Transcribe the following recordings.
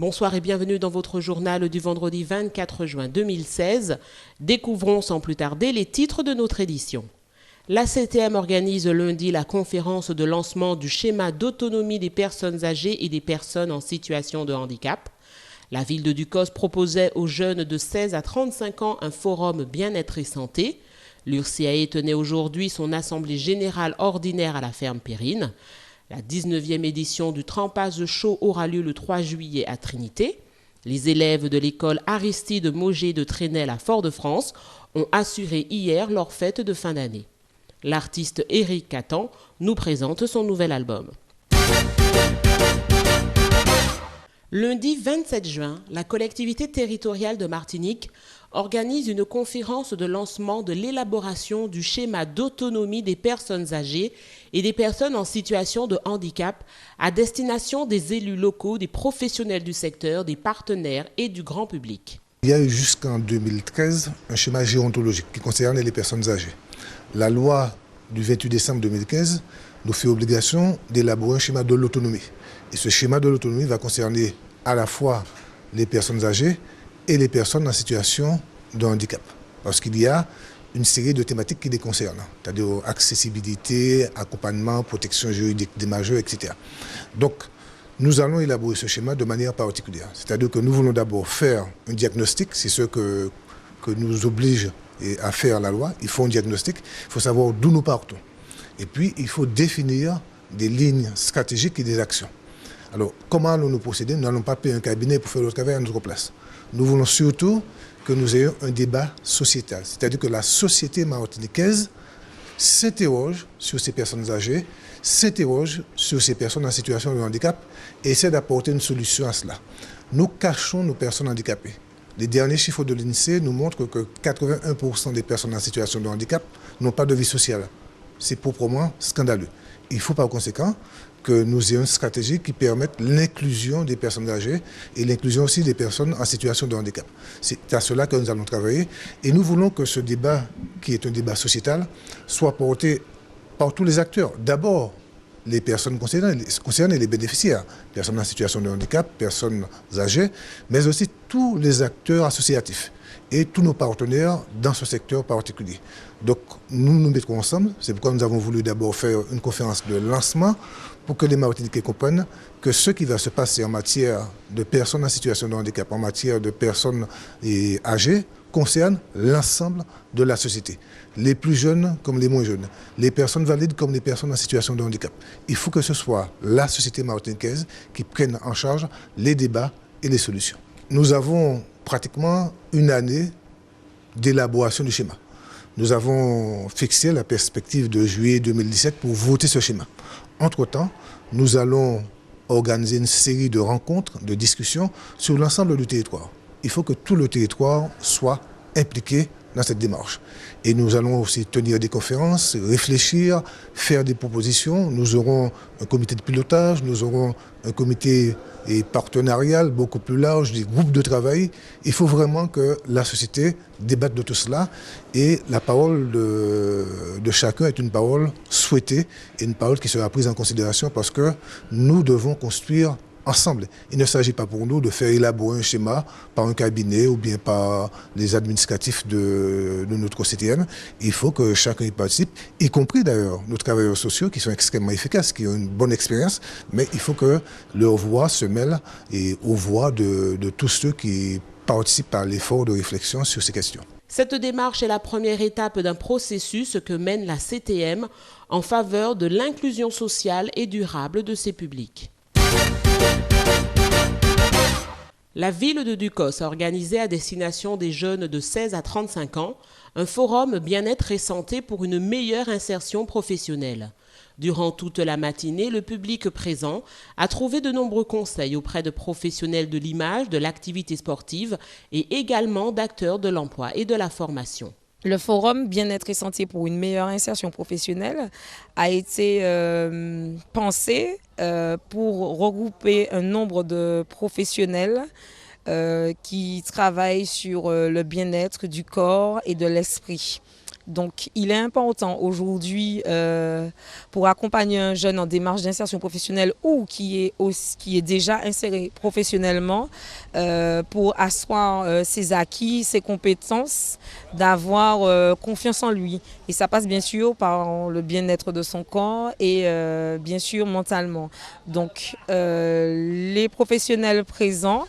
Bonsoir et bienvenue dans votre journal du vendredi 24 juin 2016. Découvrons sans plus tarder les titres de notre édition. La CTM organise lundi la conférence de lancement du schéma d'autonomie des personnes âgées et des personnes en situation de handicap. La ville de Ducos proposait aux jeunes de 16 à 35 ans un forum bien-être et santé. L'URCAE tenait aujourd'hui son assemblée générale ordinaire à la ferme Périne. La 19e édition du Trempage Chaud aura lieu le 3 juillet à Trinité. Les élèves de l'école Aristide Mauger de Trenel à Fort-de-France ont assuré hier leur fête de fin d'année. L'artiste Éric Catan nous présente son nouvel album. Lundi 27 juin, la collectivité territoriale de Martinique organise une conférence de lancement de l'élaboration du schéma d'autonomie des personnes âgées et des personnes en situation de handicap à destination des élus locaux, des professionnels du secteur, des partenaires et du grand public. Il y a eu jusqu'en 2013 un schéma gérontologique qui concerne les personnes âgées. La loi du 28 décembre 2015 nous fait obligation d'élaborer un schéma de l'autonomie. Et ce schéma de l'autonomie va concerner à la fois les personnes âgées et les personnes en situation de handicap. Parce qu'il y a une série de thématiques qui les concernent, c'est-à-dire accessibilité, accompagnement, protection juridique des majeurs, etc. Donc, nous allons élaborer ce schéma de manière particulière. C'est-à-dire que nous voulons d'abord faire un diagnostic, c'est ce que nous oblige à faire la loi. Il faut un diagnostic, il faut savoir d'où nous partons. Et puis, il faut définir des lignes stratégiques et des actions. Alors, comment allons-nous procéder? Nous n'allons pas payer un cabinet pour faire le travail à notre place. Nous voulons surtout que nous ayons un débat sociétal. C'est-à-dire que la société martiniquaise s'interroge sur ces personnes âgées, s'interroge sur ces personnes en situation de handicap et essaie d'apporter une solution à cela. Nous cachons nos personnes handicapées. Les derniers chiffres de l'INSEE nous montrent que 81% des personnes en situation de handicap n'ont pas de vie sociale. C'est proprement scandaleux. Il faut par conséquent que nous ayons une stratégie qui permette l'inclusion des personnes âgées et l'inclusion aussi des personnes en situation de handicap. C'est à cela que nous allons travailler et nous voulons que ce débat, qui est un débat sociétal, soit porté par tous les acteurs. D'abord, les personnes concernées, les bénéficiaires, personnes en situation de handicap, personnes âgées, mais aussi tous les acteurs associatifs et tous nos partenaires dans ce secteur particulier. Donc nous nous mettrons ensemble, c'est pourquoi nous avons voulu d'abord faire une conférence de lancement pour que les Martiniquais comprennent que ce qui va se passer en matière de personnes en situation de handicap, en matière de personnes âgées, concerne l'ensemble de la société. Les plus jeunes comme les moins jeunes, les personnes valides comme les personnes en situation de handicap. Il faut que ce soit la société martiniquaise qui prenne en charge les débats et les solutions. Nous avons pratiquement une année d'élaboration du schéma. Nous avons fixé la perspective de juillet 2017 pour voter ce schéma. Entre-temps, nous allons organiser une série de rencontres, de discussions sur l'ensemble du territoire. Il faut que tout le territoire soit impliqué dans cette démarche. Et nous allons aussi tenir des conférences, réfléchir, faire des propositions. Nous aurons un comité de pilotage, nous aurons un comité partenarial beaucoup plus large, des groupes de travail. Il faut vraiment que la société débatte de tout cela et la parole de chacun est une parole souhaitée et une parole qui sera prise en considération parce que nous devons construire ensemble. Il ne s'agit pas pour nous de faire élaborer un schéma par un cabinet ou bien par les administratifs de notre CTM. Il faut que chacun y participe, y compris d'ailleurs nos travailleurs sociaux qui sont extrêmement efficaces, qui ont une bonne expérience, mais il faut que leur voix se mêle aux voix de tous ceux qui participent à l'effort de réflexion sur ces questions. Cette démarche est la première étape d'un processus que mène la CTM en faveur de l'inclusion sociale et durable de ces publics. La ville de Ducos a organisé à destination des jeunes de 16 à 35 ans un forum bien-être et santé pour une meilleure insertion professionnelle. Durant toute la matinée, le public présent a trouvé de nombreux conseils auprès de professionnels de l'image, de l'activité sportive et également d'acteurs de l'emploi et de la formation. Le forum Bien-être et santé pour une meilleure insertion professionnelle a été pensé pour regrouper un nombre de professionnels qui travaillent sur le bien-être du corps et de l'esprit. Donc, il est important aujourd'hui pour accompagner un jeune en démarche d'insertion professionnelle ou qui est déjà inséré professionnellement pour asseoir ses acquis, ses compétences, d'avoir confiance en lui. Et ça passe bien sûr par le bien-être de son corps et bien sûr mentalement. Donc, les professionnels présents,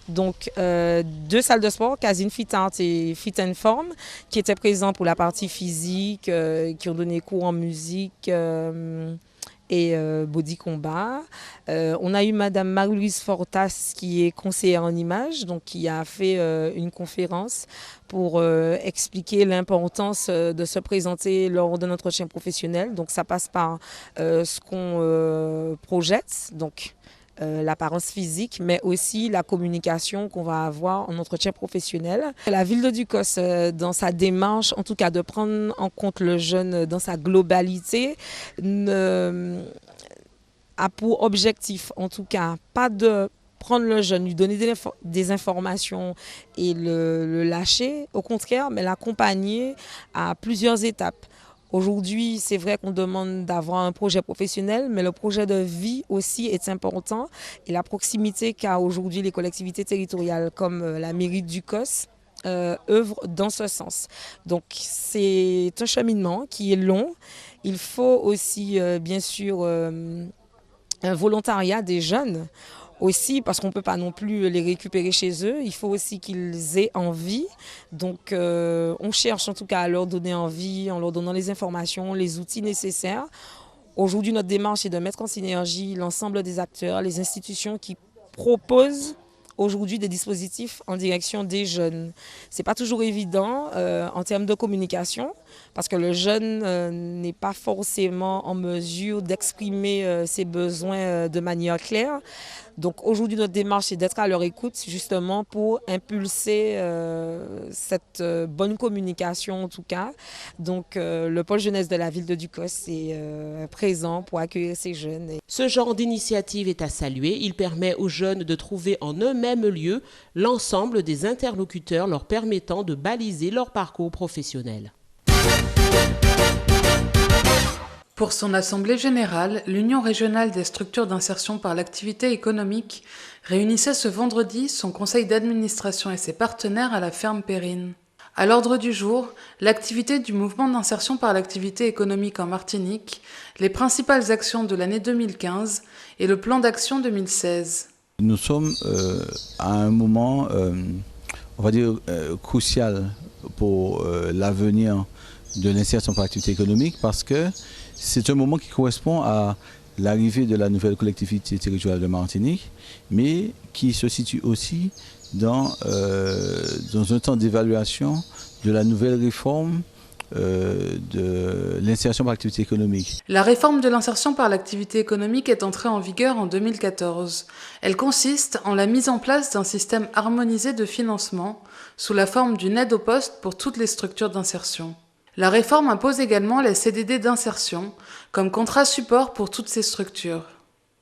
donc 2 salles de sport, Casine Fit Art et Fit and Form, qui étaient présents pour la partie physique, qui ont donné cours en musique et body combat. On a eu Madame Marie-Louise Fortas qui est conseillère en images, donc qui a fait une conférence pour expliquer l'importance de se présenter lors d'un entretien professionnel. Donc ça passe par ce qu'on projette, donc l'apparence physique, mais aussi la communication qu'on va avoir en entretien professionnel. La ville de Ducos, dans sa démarche, en tout cas de prendre en compte le jeune dans sa globalité, a pour objectif, en tout cas, pas de prendre le jeune, lui donner des informations et le lâcher, au contraire, mais l'accompagner à plusieurs étapes. Aujourd'hui, c'est vrai qu'on demande d'avoir un projet professionnel, mais le projet de vie aussi est important. Et la proximité qu'a aujourd'hui les collectivités territoriales comme la mairie de Ducos œuvrent dans ce sens. Donc, c'est un cheminement qui est long. Il faut aussi, bien sûr, un volontariat des jeunes. Aussi, parce qu'on ne peut pas non plus les récupérer chez eux, il faut aussi qu'ils aient envie. Donc, on cherche en tout cas à leur donner envie, en leur donnant les informations, les outils nécessaires. Aujourd'hui, notre démarche est de mettre en synergie l'ensemble des acteurs, les institutions qui proposent aujourd'hui des dispositifs en direction des jeunes. Ce n'est pas toujours évident en termes de communication, parce que le jeune n'est pas forcément en mesure d'exprimer ses besoins de manière claire. Donc aujourd'hui, notre démarche est d'être à leur écoute justement pour impulser cette bonne communication en tout cas. Donc le pôle jeunesse de la ville de Ducos est présent pour accueillir ces jeunes. Ce genre d'initiative est à saluer. Il permet aux jeunes de trouver en un même lieu l'ensemble des interlocuteurs leur permettant de baliser leur parcours professionnel. Pour son assemblée générale, l'Union régionale des structures d'insertion par l'activité économique réunissait ce vendredi son conseil d'administration et ses partenaires à la ferme Périne. À l'ordre du jour, l'activité du mouvement d'insertion par l'activité économique en Martinique, les principales actions de l'année 2015 et le plan d'action 2016. Nous sommes à un moment, on va dire, crucial pour l'avenir de l'insertion par l'activité économique parce que c'est un moment qui correspond à l'arrivée de la nouvelle collectivité territoriale de Martinique, mais qui se situe aussi dans un temps d'évaluation de la nouvelle réforme de l'insertion par l'activité économique. La réforme de l'insertion par l'activité économique est entrée en vigueur en 2014. Elle consiste en la mise en place d'un système harmonisé de financement sous la forme d'une aide au poste pour toutes les structures d'insertion. La réforme impose également les CDD d'insertion comme contrat support pour toutes ces structures.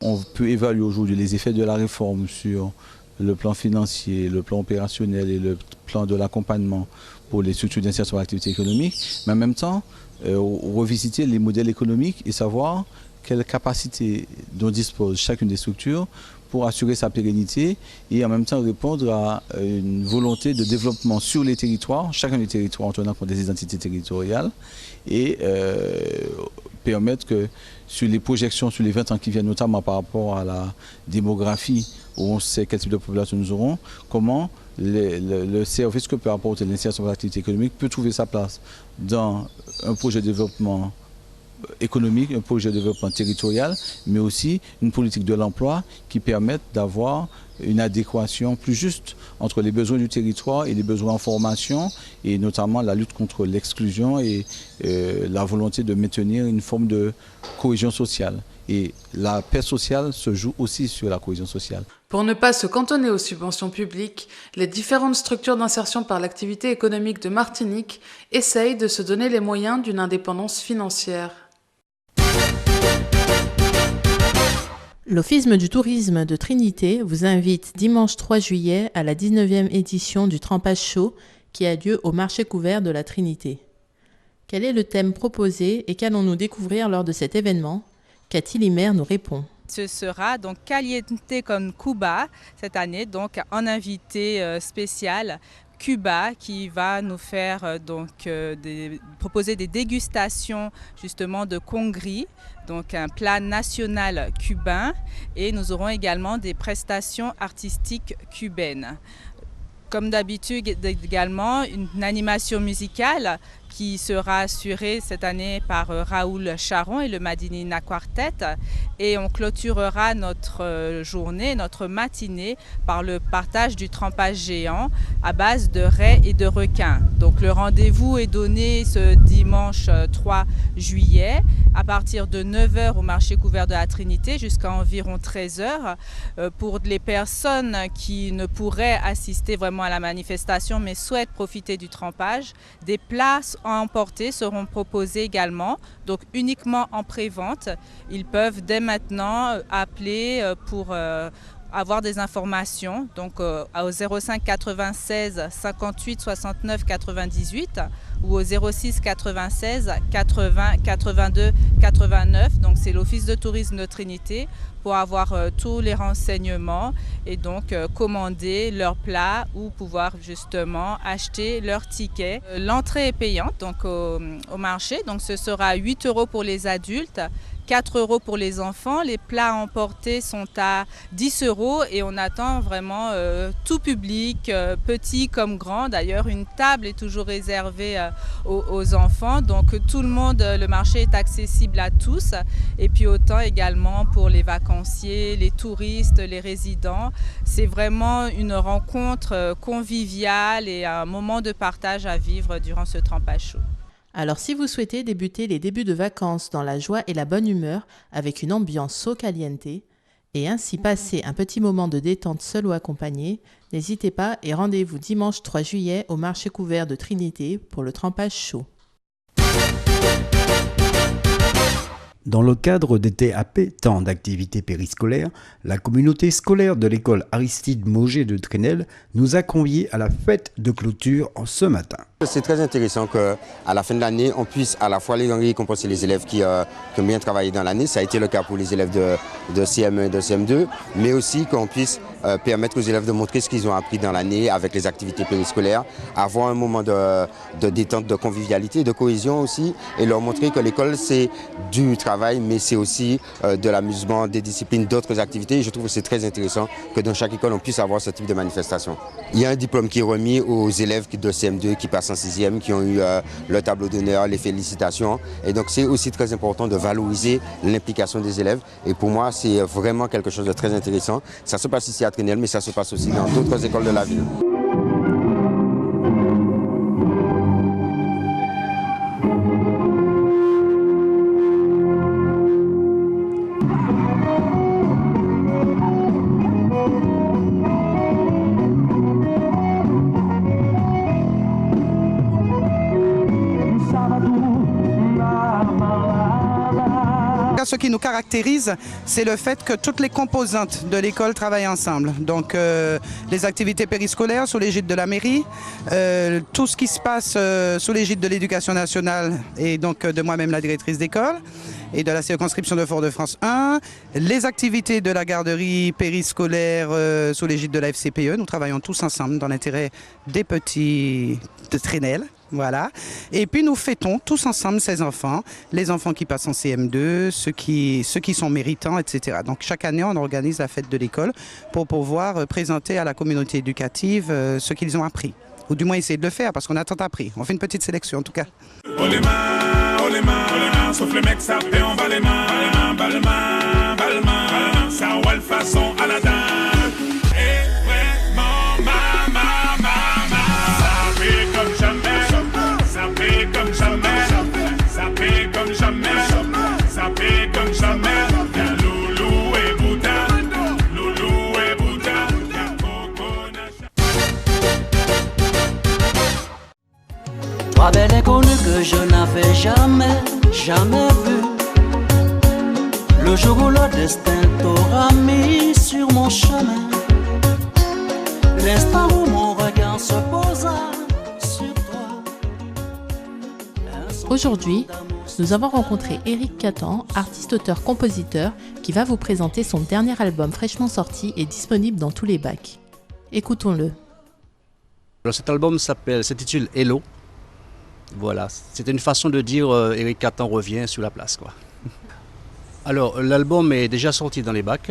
On peut évaluer aujourd'hui les effets de la réforme sur le plan financier, le plan opérationnel et le plan de l'accompagnement pour les structures d'insertion par l'activité économique, mais en même temps revisiter les modèles économiques et savoir quelles capacités dont dispose chacune des structures pour assurer sa pérennité et en même temps répondre à une volonté de développement sur les territoires, chacun des territoires en tenant compte des identités territoriales et permettre que sur les projections sur les 20 ans qui viennent, notamment par rapport à la démographie où on sait quel type de population nous aurons, comment le service que peut apporter l'insertion par l'activité économique peut trouver sa place dans un projet de développement économique, un projet de développement territorial, mais aussi une politique de l'emploi qui permette d'avoir une adéquation plus juste entre les besoins du territoire et les besoins en formation, et notamment la lutte contre l'exclusion et la volonté de maintenir une forme de cohésion sociale. Et la paix sociale se joue aussi sur la cohésion sociale. Pour ne pas se cantonner aux subventions publiques, les différentes structures d'insertion par l'activité économique de Martinique essayent de se donner les moyens d'une indépendance financière. L'Office du tourisme de Trinité vous invite dimanche 3 juillet à la 19e édition du Trempage Chaud qui a lieu au marché couvert de la Trinité. Quel est le thème proposé et qu'allons-nous découvrir lors de cet événement? Cathy Limer nous répond. Ce sera donc Caliente con Cuba cette année, donc un invité spécial Cuba qui va nous faire proposer des dégustations justement de congri, donc un plat national cubain, et nous aurons également des prestations artistiques cubaines. Comme d'habitude également une animation musicale qui sera assurée cette année par Raoul Charon et le Madinina Quartet. Et on clôturera notre journée, notre matinée par le partage du trempage géant à base de raies et de requins. Donc le rendez-vous est donné ce dimanche 3 juillet à partir de 9h au marché couvert de la Trinité jusqu'à environ 13h. Pour les personnes qui ne pourraient assister vraiment à la manifestation mais souhaitent profiter du trempage, des plats à emporter seront proposés également, donc uniquement en pré-vente. Ils peuvent dès maintenant appeler pour avoir des informations donc au 05 96 58 69 98 ou au 06 96 80 82 89. Donc c'est l'Office de tourisme de Trinité pour avoir tous les renseignements et donc commander leur plat ou pouvoir justement acheter leur ticket. L'entrée est payante donc au marché, donc ce sera 8 € pour les adultes, 4 € pour les enfants. Les plats à emporter sont à 10 € et on attend vraiment tout public, petit comme grand. D'ailleurs, une table est toujours réservée aux enfants. Donc tout le monde, le marché est accessible à tous. Et puis autant également pour les vacanciers, les touristes, les résidents. C'est vraiment une rencontre conviviale et un moment de partage à vivre durant ce trempage chaud. Alors si vous souhaitez débuter les débuts de vacances dans la joie et la bonne humeur avec une ambiance so caliente et ainsi passer un petit moment de détente seul ou accompagné, n'hésitez pas et rendez-vous dimanche 3 juillet au marché couvert de Trinité pour le trempage chaud. Dans le cadre des TAP, temps d'activités périscolaires, la communauté scolaire de l'école Aristide Mauger de Trenel nous a conviés à la fête de clôture ce matin. C'est très intéressant qu'à la fin de l'année, on puisse à la fois les récompenser les élèves qui ont bien travaillé dans l'année. Ça a été le cas pour les élèves de CM1 et de CM2, mais aussi qu'on puisse permettre aux élèves de montrer ce qu'ils ont appris dans l'année avec les activités périscolaires, avoir un moment de détente, de convivialité, de cohésion aussi, et leur montrer que l'école c'est du travail, mais c'est aussi de l'amusement, des disciplines, d'autres activités. Et je trouve que c'est très intéressant que dans chaque école, on puisse avoir ce type de manifestation. Il y a un diplôme qui est remis aux élèves de CM2 qui passent en 6e, qui ont eu le tableau d'honneur, les félicitations. Et donc c'est aussi très important de valoriser l'implication des élèves. Et pour moi, c'est vraiment quelque chose de très intéressant. Ça se passe ici à Trenel, mais ça se passe aussi dans d'autres écoles de la ville. Ce qui nous caractérise, c'est le fait que toutes les composantes de l'école travaillent ensemble. Donc les activités périscolaires sous l'égide de la mairie, tout ce qui se passe sous l'égide de l'éducation nationale et donc de moi-même la directrice d'école et de la circonscription de Fort-de-France 1, les activités de la garderie périscolaire sous l'égide de la FCPE, nous travaillons tous ensemble dans l'intérêt des petits de Trenel. Voilà. Et puis nous fêtons tous ensemble ces enfants, les enfants qui passent en CM2, ceux qui sont méritants, etc. Donc chaque année, on organise la fête de l'école pour pouvoir présenter à la communauté éducative ce qu'ils ont appris. Ou du moins essayer de le faire parce qu'on a tant appris. On fait une petite sélection en tout cas. Oh les mains, sauf les mecs ça fait on va les mains, balmain, ça roule façon Aladdin. Toi belle inconnue que je n'avais jamais vu. Le jour où le destin t'aura mis sur mon chemin, l'instant où mon regard se posa sur toi. Aujourd'hui, nous avons rencontré Éric Catan, artiste-auteur-compositeur, qui va vous présenter son dernier album fraîchement sorti et disponible dans tous les bacs. Écoutons-le. Alors cet album s'intitule Hello. Voilà, c'était une façon de dire Éric Catan revient sur la place, quoi. Alors l'album est déjà sorti dans les bacs.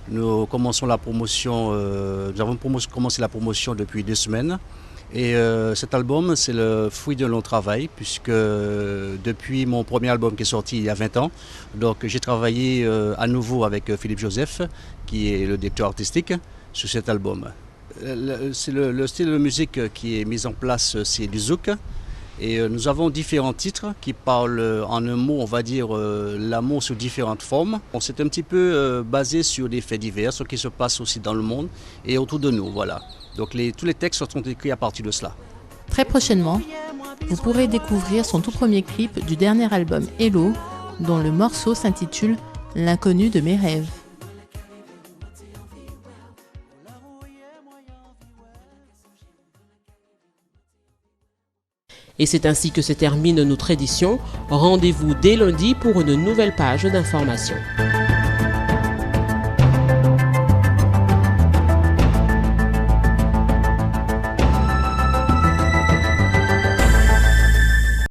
Nous commençons la promotion, nous avons commencé la promotion depuis 2 semaines. Et cet album, c'est le fruit d'un long travail, puisque depuis mon premier album qui est sorti il y a 20 ans, donc j'ai travaillé à nouveau avec Philippe Joseph, qui est le directeur artistique, sur cet album. Le style de musique qui est mis en place, c'est du zouk. Et nous avons différents titres qui parlent en un mot, on va dire, l'amour sous différentes formes. On s'est un petit peu basé sur des faits divers, ce qui se passe aussi dans le monde et autour de nous, voilà. Donc tous les textes sont écrits à partir de cela. Très prochainement, vous pourrez découvrir son tout premier clip du dernier album Hello, dont le morceau s'intitule « L'inconnu de mes rêves ». Et c'est ainsi que se termine notre édition. Rendez-vous dès lundi pour une nouvelle page d'information.